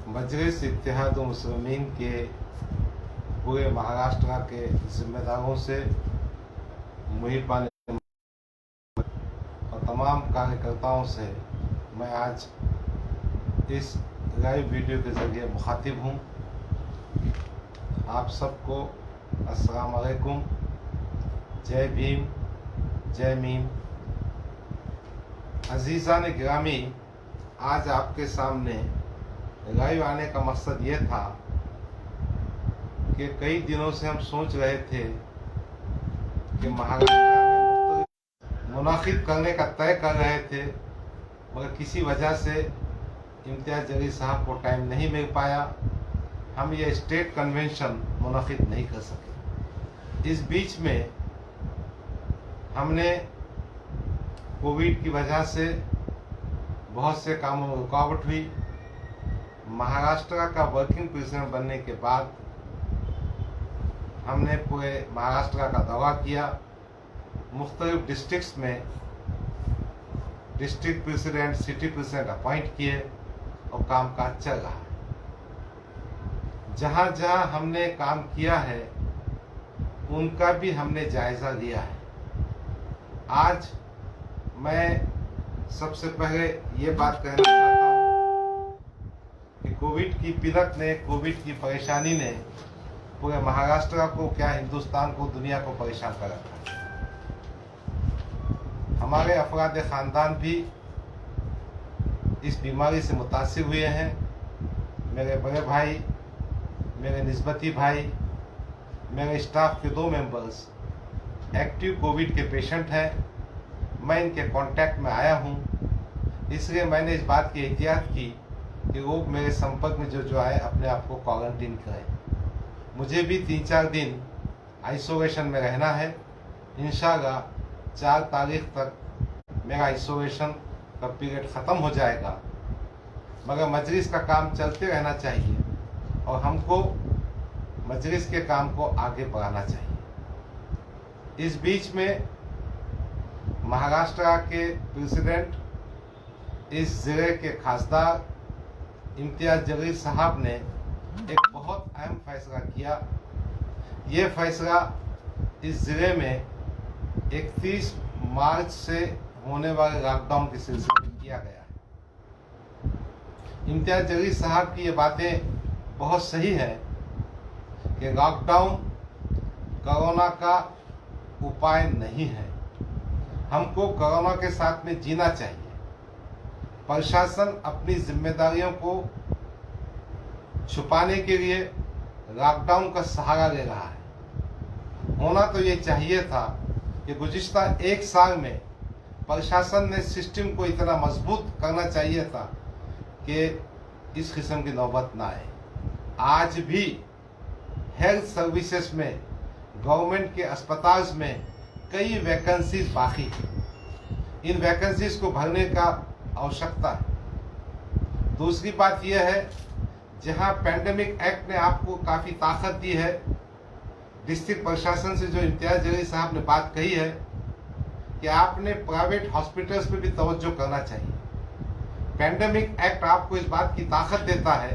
मजलिस इत्तेहादुल मुस्लिमीन के पूरे महाराष्ट्र के जिम्मेदारों से, मुहिबान और तमाम कार्यकर्ताओं से मैं आज इस लाइव वीडियो के ज़रिए मुखातिब हूँ। आप सबको अस्सलाम वालेकुम, जय भीम, जय मीम। अजीज़ान गिरामी, आज आपके सामने लाइव आने का मकसद ये था कि कई दिनों से हम सोच रहे थे कि महाराष्ट्र में मुनाकिद करने का तय कर रहे थे, मगर किसी वजह से इम्तियाज़ जलील साहब को टाइम नहीं मिल पाया। हम ये स्टेट कन्वेंशन मुनाकिद नहीं कर सके। इस बीच में हमने कोविड की वजह से बहुत से कामों में रुकावट हुई। महाराष्ट्र का वर्किंग प्रेसिडेंट बनने के बाद हमने पूरे महाराष्ट्र का दौरा किया। मुख्तलिफ डिस्ट्रिक्ट्स में district president, city president appoint किए और कामकाज चल रहा है। जहाँ जहाँ हमने काम किया है उनका भी हमने जायजा लिया है। आज मैं सबसे पहले ये बात कहना चाहता हूँ कि कोविड की पीड़त ने, कोविड की परेशानी ने पूरे महाराष्ट्र को, क्या हिंदुस्तान को, दुनिया को परेशान कर रखा है। हमारे अफराद ख़ानदान भी इस बीमारी से मुतासिर हुए हैं। मेरे बड़े भाई, मेरे निस्बती भाई, मेरे स्टाफ के 2 मेंबर्स एक्टिव कोविड के पेशेंट हैं। मैं इनके कांटेक्ट में आया हूं, इसलिए मैंने इस बात की एहतियात की कि लोग मेरे संपर्क में जो आए अपने आप को क्वारंटीन करें। मुझे भी 3-4 दिन आइसोलेशन में रहना है। इंशाल्लाह 4 तारीख तक मेरा आइसोलेशन का पीरियड ख़त्म हो जाएगा, मगर मजलिस का काम चलते रहना चाहिए और हमको मजलिस के काम को आगे बढ़ाना चाहिए। इस बीच में महाराष्ट्र के प्रेसिडेंट, इस ज़िले के खासदार इम्तियाज़ जलील साहब ने एक बहुत अहम फैसला किया। ये फैसला इस ज़िले में 31 मार्च से होने वाले लॉकडाउन के सिलसिले में किया गया है। इम्तियाज़ जलील साहब की ये बातें बहुत सही है कि लॉकडाउन कोरोना का उपाय नहीं है। हमको कोरोना के साथ में जीना चाहिए। प्रशासन अपनी जिम्मेदारियों को छुपाने के लिए लॉकडाउन का सहारा ले रहा है। होना तो ये चाहिए था कि गुज़िश्ता 1 साल में प्रशासन ने सिस्टम को इतना मजबूत करना चाहिए था कि इस किस्म की नौबत ना आए। आज भी हेल्थ सर्विसेज में, गवर्नमेंट के अस्पताल में कई वैकेंसीज बाकी हैं। इन वैकेंसीज को भरने का आवश्यकता है। दूसरी बात यह है, जहां पैंडेमिक एक्ट ने आपको काफ़ी ताकत दी है, डिस्ट्रिक्ट प्रशासन से जो इम्तियाज़ जलील साहब ने बात कही है कि आपने प्राइवेट हॉस्पिटल्स पे भी तवज्जो करना चाहिए। पैंडेमिक एक्ट आपको इस बात की ताकत देता है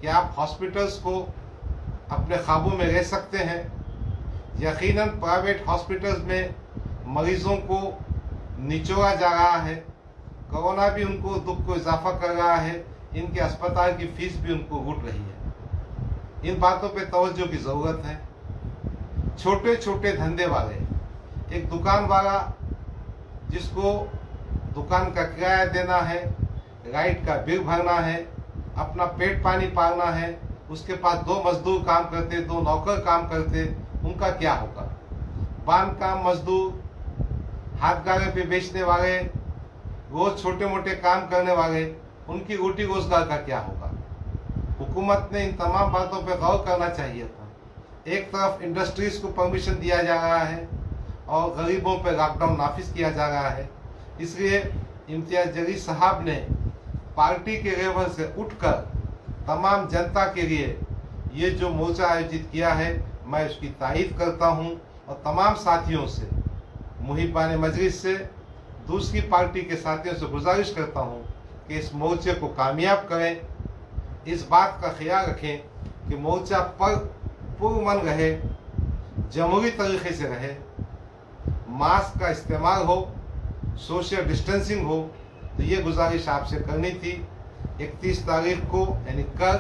कि आप हॉस्पिटल्स को अपने काबू में रह सकते हैं। यकीनन प्राइवेट हॉस्पिटल्स में मरीजों को निचोड़ा जा रहा है, कोरोना भी उनको दुख को इजाफा कर रहा है, इनके अस्पताल की फीस भी उनको लूट रही है। इन बातों पे तवज्जो की ज़रूरत है। छोटे छोटे धंधे वाले, एक दुकान वाला जिसको दुकान का किराया देना है, लाइट का बिल भरना है, अपना पेट पानी पालना है, उसके पास 2 मजदूर काम करते, 2 नौकर काम करते, उनका क्या होगा? बांधकाम मजदूर, हाथ गारे पे बेचने वाले, रोज छोटे मोटे काम करने वाले, उनकी रोटी रोजगार का क्या होगा? हुकूमत ने इन तमाम बातों पे गौर करना चाहिए था। एक तरफ इंडस्ट्रीज को परमिशन दिया जा रहा है और गरीबों पे लॉकडाउन नाफिज किया जा रहा है। इसलिए इम्तियाज़ जलील साहब ने पार्टी के लेवल से उठकर तमाम जनता के लिए ये जो मोर्चा आयोजित किया है, मैं उसकी तारीफ करता हूँ और तमाम साथियों से, मुहिबान मजलिस से, दूसरी पार्टी के साथियों से गुजारिश करता हूं कि इस मोर्चे को कामयाब करें। इस बात का ख्याल रखें कि मोर्चा पर पुरअमन रहे, जमहूरी तरीके से रहे, मास्क का इस्तेमाल हो, सोशल डिस्टेंसिंग हो। तो ये गुजारिश आपसे करनी थी। 31 तारीख को यानी कल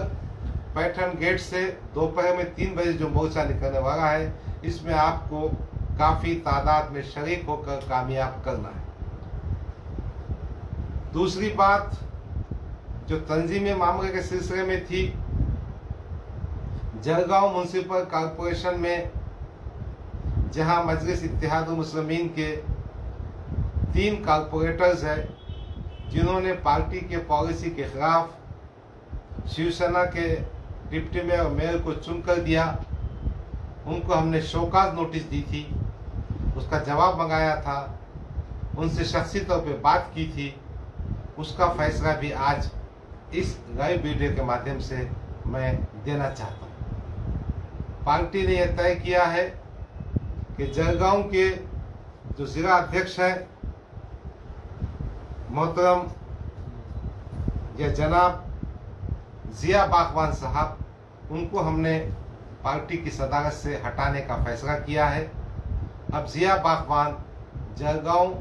पैठन गेट से दोपहर में 3 बजे जो मोर्चा निकलने वाला है, इसमें आपको काफ़ी तादाद में शरीक होकर कामयाब करना है। दूसरी बात जो तंजीमी मामले के सिलसिले में थी, जलगांव म्युनिसिपल कॉरपोरेशन में जहां मजलिस इत्तेहादुल मुस्लिमीन के 3 कॉरपोरेटर्स हैं जिन्होंने पार्टी के पॉलिसी के खिलाफ शिवसेना के डिप्टी मेयर और मेयर को चुनकर दिया, उनको हमने शोकाज नोटिस दी थी, उसका जवाब मंगाया था, उनसे शख्सी तौर पे बात की थी। उसका फैसला भी आज इस लाइव वीडियो के माध्यम से मैं देना चाहता हूँ। पार्टी ने यह तय किया है कि जलगांव के जो जिला अध्यक्ष हैं मोहतरम या जनाब जिया बागवान साहब, उनको हमने पार्टी की सदारत से हटाने का फैसला किया है। अब जिया बागवान जलगांव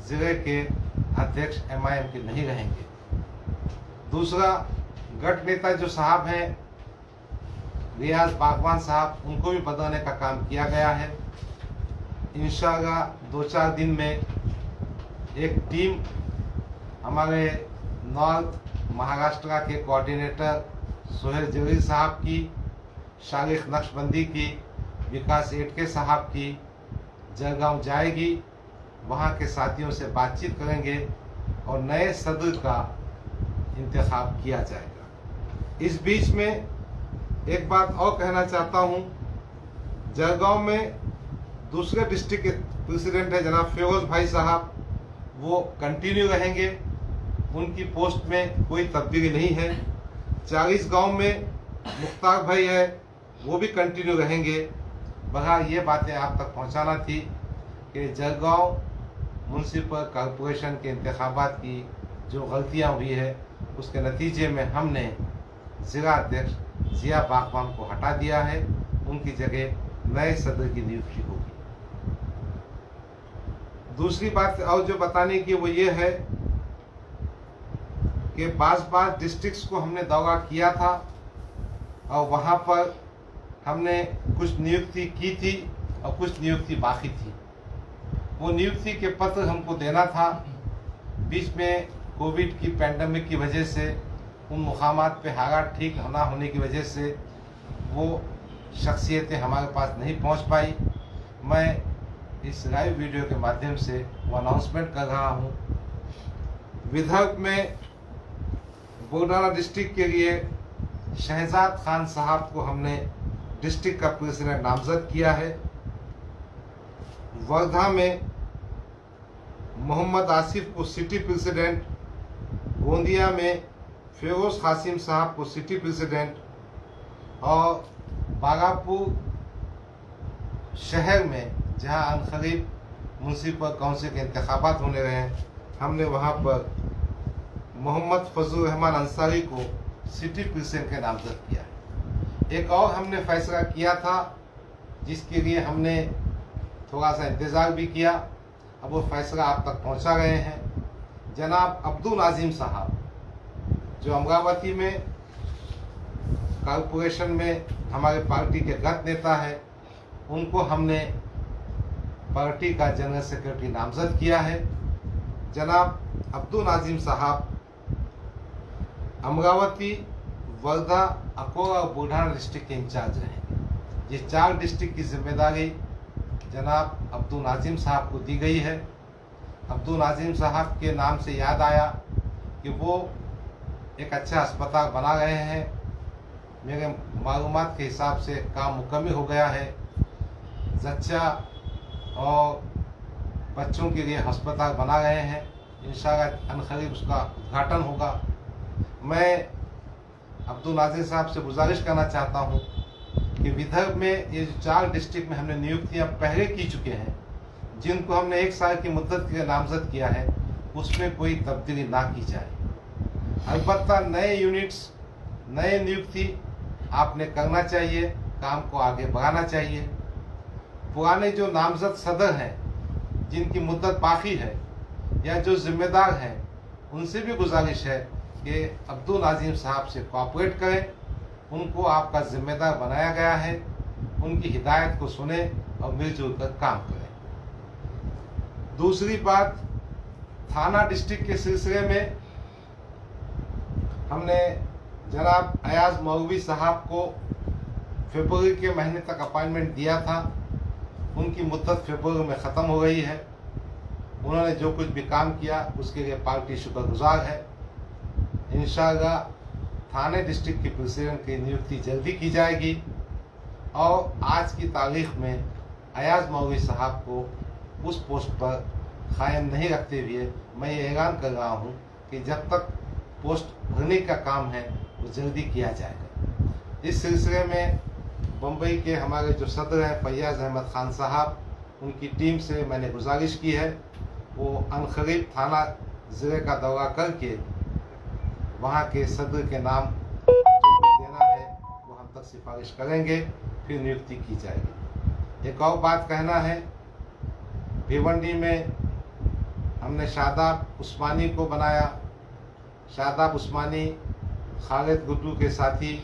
जिले के अध्यक्ष MIM के नहीं रहेंगे। दूसरा, गठ नेता जो साहब हैं रियाज बागवान साहब, उनको भी बदलने का काम किया गया है। इंशाअल्लाह 2-4 दिन में एक टीम हमारे नॉर्थ महाराष्ट्र के कोऑर्डिनेटर सोहेल जलील साहब की, शारिक नक्शबंदी की, विकास एटके साहब की जलगांव जाएगी, वहां के साथियों से बातचीत करेंगे और नए सदर का इंतखाब किया जाएगा। इस बीच में एक बात और कहना चाहता हूं, जलगांव में दूसरे डिस्ट्रिक्ट के प्रेसिडेंट है जनाब फिरोज भाई साहब, वो कंटिन्यू रहेंगे, उनकी पोस्ट में कोई तब्दीली नहीं है। 40 गांव में मुख्तार भाई है, वो भी कंटिन्यू रहेंगे। बहरहाल ये बातें आप तक पहुंचाना थी कि जलगांव म्युनिसिपल कॉरपोरेशन के इंतखाबात की जो गलतियां हुई है, उसके नतीजे में हमने जिला अध्यक्ष जिया बागवान को हटा दिया है, उनकी जगह नए सदर की नियुक्ति होगी। दूसरी बात और जो बताने की वो ये है कि बास डिस्ट्रिक्ट्स को हमने दौरा किया था और वहाँ पर हमने कुछ नियुक्ति की थी और कुछ नियुक्ति बाकी थी। वो नियुक्ति के पत्र हमको देना था, बीच में कोविड की पैंडमिक की वजह से उन मुकामात पे हालात ठीक ना होने की वजह से वो शख्सियतें हमारे पास नहीं पहुंच पाई। मैं इस लाइव वीडियो के माध्यम से वो अनाउंसमेंट कर रहा हूं। विदर्भ में बुलढाना डिस्ट्रिक्ट के लिए शहजाद खान साहब को हमने डिस्ट्रिक्ट का प्रेसिडेंट नामजद किया है। वर्धा में मोहम्मद आसिफ को सिटी प्रेसिडेंट, गोंदिया में फिरोज कासिम साहब को सिटी प्रेसिडेंट और बागापुर शहर में जहां अनकरीब म्युनिसिपल काउंसिल के इंतखाबात होने रहे हैं, हमने वहां पर मोहम्मद फजल रहमान अंसारी को सिटी प्रेसिडेंट के नामजद किया है। एक और हमने फैसला किया था जिसके लिए हमने थोड़ा सा इंतज़ार भी किया, अब वो फैसला आप तक पहुंचा गए हैं। जनाब अब्दुल नाजिम साहब जो अमरावती में कॉरपोरेशन में हमारे पार्टी के गत नेता है, उनको हमने पार्टी का जनरल सेक्रेटरी नामजद किया है। जनाब अब्दुल नाजिम साहब अमरावती, वर्धा, अकोला और बुलढाना डिस्ट्रिक्ट के इंचार्ज रहेंगे। ये 4 डिस्ट्रिक्ट की जिम्मेदारी जनाब अब्दुल नाजिम साहब को दी गई है। अब्दुल नाजिम साहब के नाम से याद आया कि वो एक अच्छा अस्पताल बना रहे हैं। मेरे मालूमात के हिसाब से काम मुकम्मल हो गया है। जच्चा और बच्चों के लिए अस्पताल बना रहे हैं, इंशाअल्लाह अनकरीब उसका उद्घाटन होगा। मैं अब्दुल नाजिर साहब से गुजारिश करना चाहता हूं कि विदर्भ में ये जो 4 डिस्ट्रिक्ट में हमने नियुक्तियां पहले की चुके हैं, जिनको हमने 1 साल की मुद्दत के लिए नामजद किया है उसमें कोई तब्दीली ना की जाए। अलबत्ता नए यूनिट्स, नए नियुक्ति आपने करना चाहिए, काम को आगे बढ़ाना चाहिए। पुराने जो नामजद सदर हैं जिनकी मुद्दत बाकी है या जो जिम्मेदार हैं उनसे भी गुजारिश है कि अब्दुल नाजिम साहब से कोऑपरेट करें। उनको आपका जिम्मेदार बनाया गया है, उनकी हिदायत को सुने और मिलजुल कर काम करें। दूसरी बात, थाना डिस्ट्रिक्ट के सिलसिले में हमने जनाब अयाज मौलवी साहब को फरवरी के महीने तक अपॉइंटमेंट दिया था। उनकी मुद्दत फरवरी में ख़त्म हो गई है। उन्होंने जो कुछ भी काम किया उसके लिए पार्टी शुक्रगुजार है। इंशाअल्लाह थाने डिस्ट्रिक्ट के प्रेसिडेंट की नियुक्ति जल्दी की जाएगी और आज की तारीख में अयाज मौलवी साहब को उस पोस्ट पर कायम नहीं रखते हुए मैं ये ऐलान कर रहा हूँ कि जब तक पोस्ट भरने का काम है वो जल्दी किया जाएगा। इस सिलसिले में बम्बई के हमारे जो सदर हैं फैयाज अहमद खान साहब, उनकी टीम से मैंने गुजारिश की है वो अनकरीब थाना ज़िले का दौरा करके वहाँ के सदर के नाम जो कुछ देना है वो हम तक सिफारिश करेंगे, फिर नियुक्ति की जाएगी। एक और बात कहना है, भिवंडी में हमने शादाब उस्मानी को बनाया। शादाब उस्मानी खालिद गुड्डू के साथी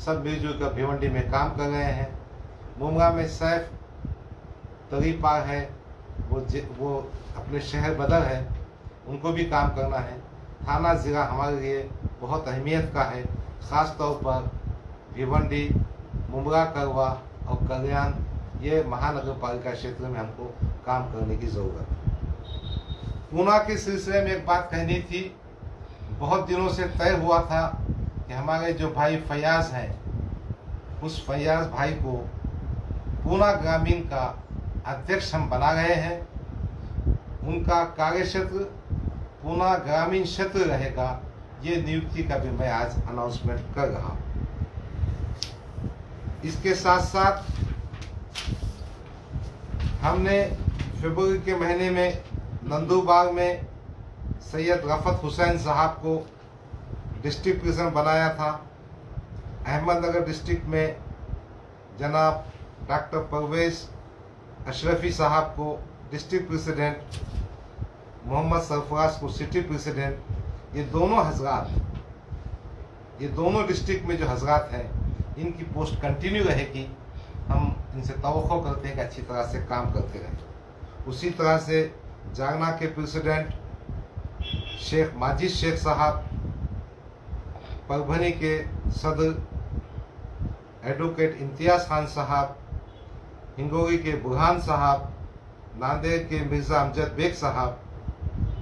सब मिलजुल कर भिवंडी में काम कर रहे हैं। मुमरा में सैफ तरीपार है, वो अपने शहर बदर है, उनको भी काम करना है। थाना ज़िला हमारे लिए बहुत अहमियत का है, ख़ास तौर पर भिवंडी, मुमरा, करवा और कल्याण, ये महानगर पालिका क्षेत्र में हमको काम करने की ज़रूरत है। पूना के सिलसिले में एक बात कहनी थी। बहुत दिनों से तय हुआ था कि हमारे जो भाई फैयाज हैं उस फैयाज भाई को पूना ग्रामीण का अध्यक्ष हम बना रहे हैं। उनका कार्य क्षेत्र पूना ग्रामीण क्षेत्र रहेगा। ये नियुक्ति का भी मैं आज अनाउंसमेंट कर रहा हूँ। इसके साथ साथ हमने फरवरी के महीने में नंदूबाग में सैयद रफ़त हुसैन साहब को डिस्ट्रिक्ट प्रेसिडेंट बनाया था। अहमदनगर डिस्ट्रिक्ट में जनाब डॉक्टर परवेज़ अशरफी साहब को डिस्ट्रिक्ट प्रेसिडेंट, मोहम्मद सरफराज को सिटी प्रेसिडेंट। ये दोनों हजरात, ये दोनों डिस्ट्रिक्ट में जो हजरात हैं इनकी पोस्ट कंटिन्यू रहेगी। हम इनसे तवक्को करते हैं कि अच्छी तरह से काम करते रहें। उसी तरह से जागना के प्रेसिडेंट शेख माजिद शेख साहब, परभनी के सदर एडवोकेट इम्तियाज़ खान साहब, हिंगोली के बुरहान साहब, नांदेड़ के मिर्ज़ा अमजद बेग साहब,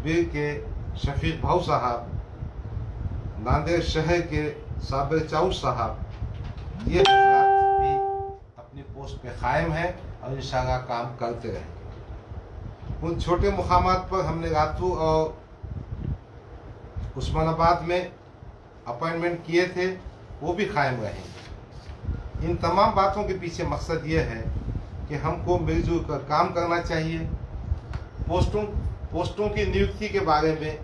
बीर के शफीक भाऊ साहब, नांदेड़ शहर के साबिर चाउस साहब, ये हजरात भी अपनी पोस्ट पे कायम है और इंशाअल्लाह काम करते रहेंगे। उन छोटे मुकामात पर हमने रातू और उस्मानाबाद में अपॉइंटमेंट किए थे, वो भी कायम रहेंगे। इन तमाम बातों के पीछे मकसद ये है कि हमको मिलजुल कर काम करना चाहिए। पोस्टों की नियुक्ति के बारे में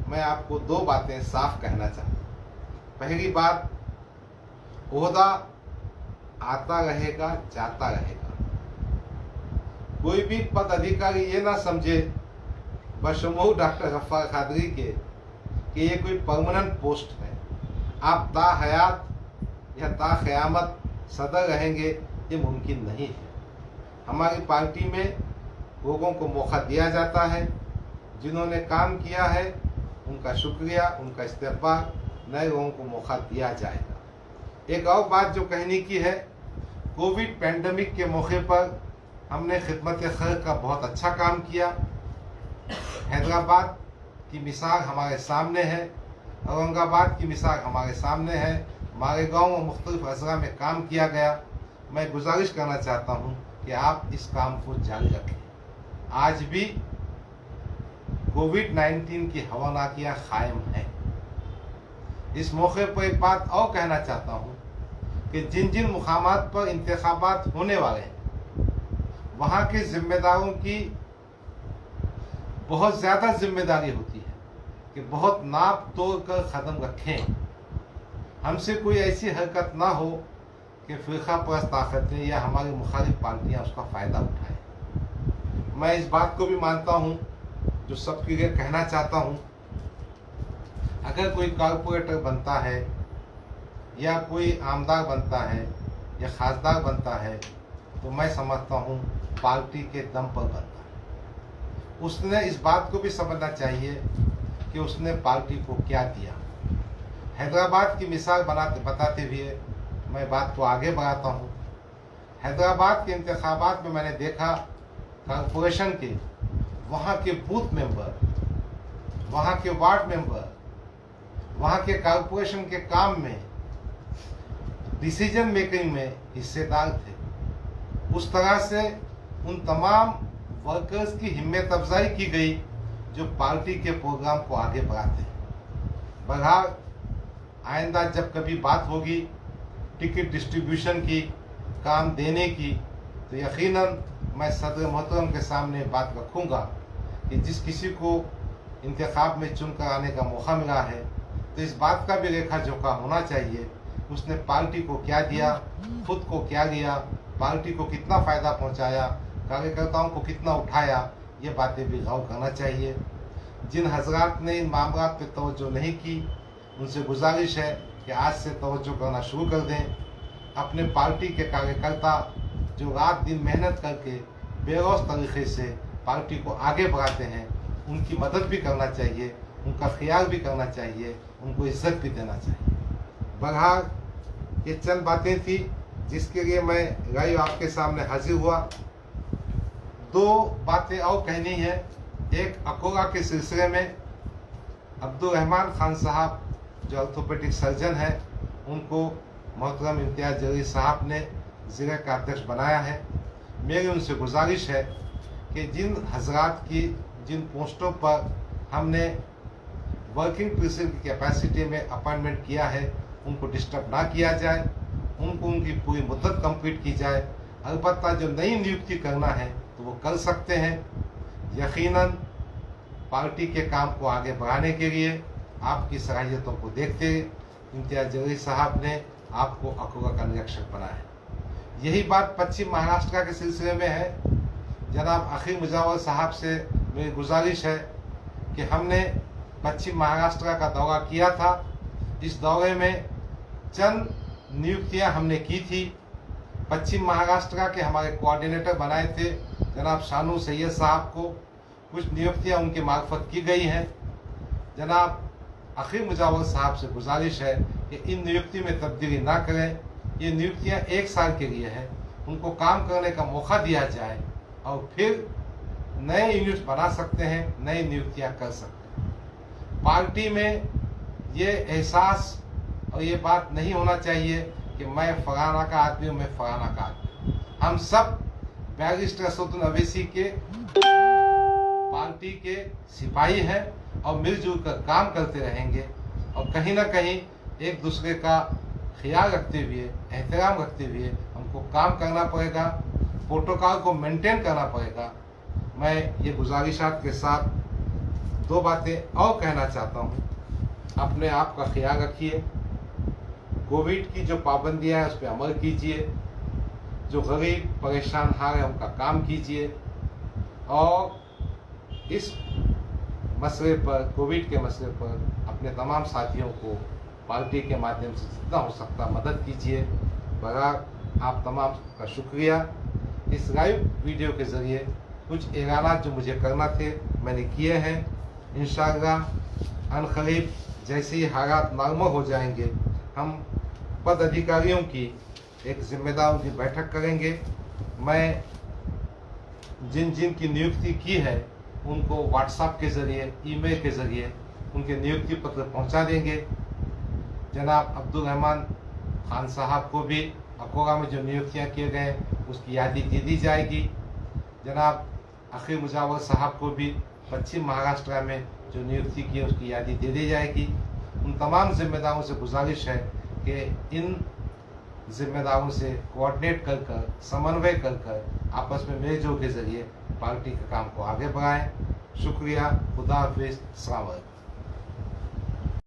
मैं आपको 2 बातें साफ कहना चाहता हूँ। पहली बात, ओहदा आता रहेगा, जाता रहेगा। कोई भी पद अधिकारी ये ना समझे बशमूल डॉक्टर गफ्फार कादरी के कि ये कोई परमानेंट पोस्ट है। आप ता हयात या ता क़यामत सदर रहेंगे, ये मुमकिन नहीं है। हमारी पार्टी में लोगों को मौका दिया जाता है। जिन्होंने काम किया है उनका शुक्रिया, उनका इस्तेक़बाल, नए लोगों को मौका दिया जाएगा। एक और बात जो कहने की है, कोविड पैंडमिक के मौके पर हमने खिदमत खैर का बहुत अच्छा काम किया। हैदराबाद की मिसाल हमारे सामने है, औरंगाबाद की मिसाल हमारे सामने है। हमारे गाँव और मुख्तलिफ अज़ला में काम किया गया। मैं गुजारिश करना चाहता हूँ कि आप इस काम को जारी रखें। आज भी कोविड-19 की हवानाकियाँ कायम हैं। इस मौके पर एक बात और कहना चाहता हूँ कि जिन जिन मुकामात पर इंतखाबात होने वाले हैं वहाँ के जिम्मेदारों की बहुत ज़्यादा जिम्मेदारी होती है कि बहुत नाप तोड़ कर कदम रखें। हमसे कोई ऐसी हरकत ना हो कि फ़िरका परस्त ताकतें या हमारी मुखालिफ पार्टियां उसका फ़ायदा उठाएं। मैं इस बात को भी मानता हूं, जो सबके लिए कहना चाहता हूं, अगर कोई कारपोरेटर बनता है या कोई आमदार बनता है या खासदार बनता है तो मैं समझता हूं पार्टी के दम पर बनता है। उसने इस बात को भी समझना चाहिए कि उसने पार्टी को क्या दिया। हैदराबाद की मिसाल बताते हुए मैं बात को आगे बढ़ाता हूँ। हैदराबाद के इंतखाबात में मैंने देखा कॉरपोरेशन के वहाँ के बूथ मेंबर, वहाँ के वार्ड मेंबर, वहाँ के कॉरपोरेशन के काम में, डिसीजन मेकिंग में हिस्सेदार थे। उस तरह से उन तमाम वर्कर्स की हिम्मत अफजाई की गई जो पार्टी के प्रोग्राम को आगे बढ़ाते हैं। बहरहाल आइंदा जब कभी बात होगी टिकट डिस्ट्रीब्यूशन की, काम देने की, तो यकीनन मैं सदर मोहतरम के सामने बात रखूँगा कि जिस किसी को इंतखाब में चुन कर आने का मौका मिला है तो इस बात का भी लेखा जोखा होना चाहिए उसने पार्टी को क्या दिया, खुद को क्या दिया, पार्टी को कितना फ़ायदा पहुंचाया, कार्यकर्ताओं को कितना उठाया। ये बातें भी गौर करना चाहिए। जिन हजरात ने इन मामला पर तवज्जो नहीं की उनसे गुजारिश है कि आज से तवज्जो करना शुरू कर दें। अपने पार्टी के कार्यकर्ता जो रात दिन मेहनत करके बेरोज़ तरीके से पार्टी को आगे बढ़ाते हैं उनकी मदद भी करना चाहिए, उनका ख्याल भी करना चाहिए, उनको इज्जत भी देना चाहिए। बहरहाल ये चंद बातें थी जिसके लिए मैं लाइव आपके सामने हाजिर हुआ। दो बातें और कहनी है। एक अकोला के सिलसिले में अब्दुल रहमान खान साहब जो ऑर्थोपेडिक सर्जन है उनको मोहतरम इम्तियाज़ जलील साहब ने ज़िले का अध्यक्ष बनाया है। मेरी उनसे गुजारिश है कि जिन हजरात की जिन पोस्टों पर हमने वर्किंग प्रेसिडेंट की कैपेसिटी में अपॉइंटमेंट किया है उनको डिस्टर्ब ना किया जाए, उनको उनकी पूरी मुद्दत कंप्लीट की जाए। अलबत्ता जो नई नियुक्ति करना है तो वो कर सकते हैं। यकीनन पार्टी के काम को आगे बढ़ाने के लिए आपकी सलाहियतों को देखते हुए इम्तियाज़ जलील साहब ने आपको अकोला का निरीक्षक बनाया है। यही बात पश्चिम महाराष्ट्र के सिलसिले में है। जनाब अखिल मुजावर साहब से मेरी गुजारिश है कि हमने पश्चिम महाराष्ट्र का दौरा किया था। इस दौरे में चंद नियुक्तियां हमने की थी। पश्चिम महाराष्ट्र के हमारे कोऑर्डिनेटर बनाए थे जनाब शानू सैयद साहब को। कुछ नियुक्तियां उनके मार्फत की गई हैं। जनाब अखिल मुजावर साहब से गुजारिश है कि इन नियुक्ति में तब्दीली ना करें। ये नियुक्तियां 1 साल के लिए हैं, उनको काम करने का मौका दिया जाए और फिर नए यूनिट बना सकते हैं, नई नियुक्तियां कर सकते हैं। पार्टी में ये एहसास और ये बात नहीं होना चाहिए कि मैं फलाना का आदमी हूँ, मैं फलाना का आदमी। हम सब बैरिस्टर असदुद्दीन अवैसी के पार्टी के सिपाही हैं और मिलजुल कर काम करते रहेंगे और कहीं ना कहीं एक दूसरे का ख्याल रखते हुए, एहतराम रखते हुए हमको काम करना पड़ेगा, प्रोटोकॉल को मेंटेन करना पड़ेगा। मैं ये गुजारिशात के साथ 2 बातें और कहना चाहता हूँ। अपने आप का ख्याल रखिए, कोविड की जो पाबंदियाँ हैं उस पर अमल कीजिए, जो गरीब परेशान हाल है उनका काम कीजिए और इस मसले पर, कोविड के मसले पर अपने तमाम साथियों को पार्टी के माध्यम से जितना हो सकता मदद कीजिए। बहरहाल आप तमाम का शुक्रिया। इस लाइव वीडियो के ज़रिए कुछ ऐलान जो मुझे करना थे मैंने किए हैं। इंशाअल्लाह अनकरीब जैसे ही हालात नॉर्मल हो जाएंगे हम पद अधिकारियों की एक जिम्मेदारों की बैठक करेंगे। मैं जिन जिन की नियुक्ति की है उनको व्हाट्सएप के ज़रिए, ईमेल के ज़रिए उनके नियुक्ति पत्र पहुंचा देंगे। जनाब अब्दुल रहमान खान साहब को भी अकोला में जो नियुक्तियां किए गए उसकी यादी दे दी जाएगी। जनाब अखिल मुजावर साहब को भी पश्चिम महाराष्ट्र में जो नियुक्ति की है उसकी यादी दे दी जाएगी। उन तमाम जिम्मेदारों से गुजारिश है कि इन जिम्मेदारों से कोऑर्डिनेट कर कर, समन्वय कर कर आपस में मेलजोल के ज़रिए पार्टी के काम को आगे बढ़ाएं। शुक्रिया, खुदा हाफिज, अस्सलाम वालेकुम।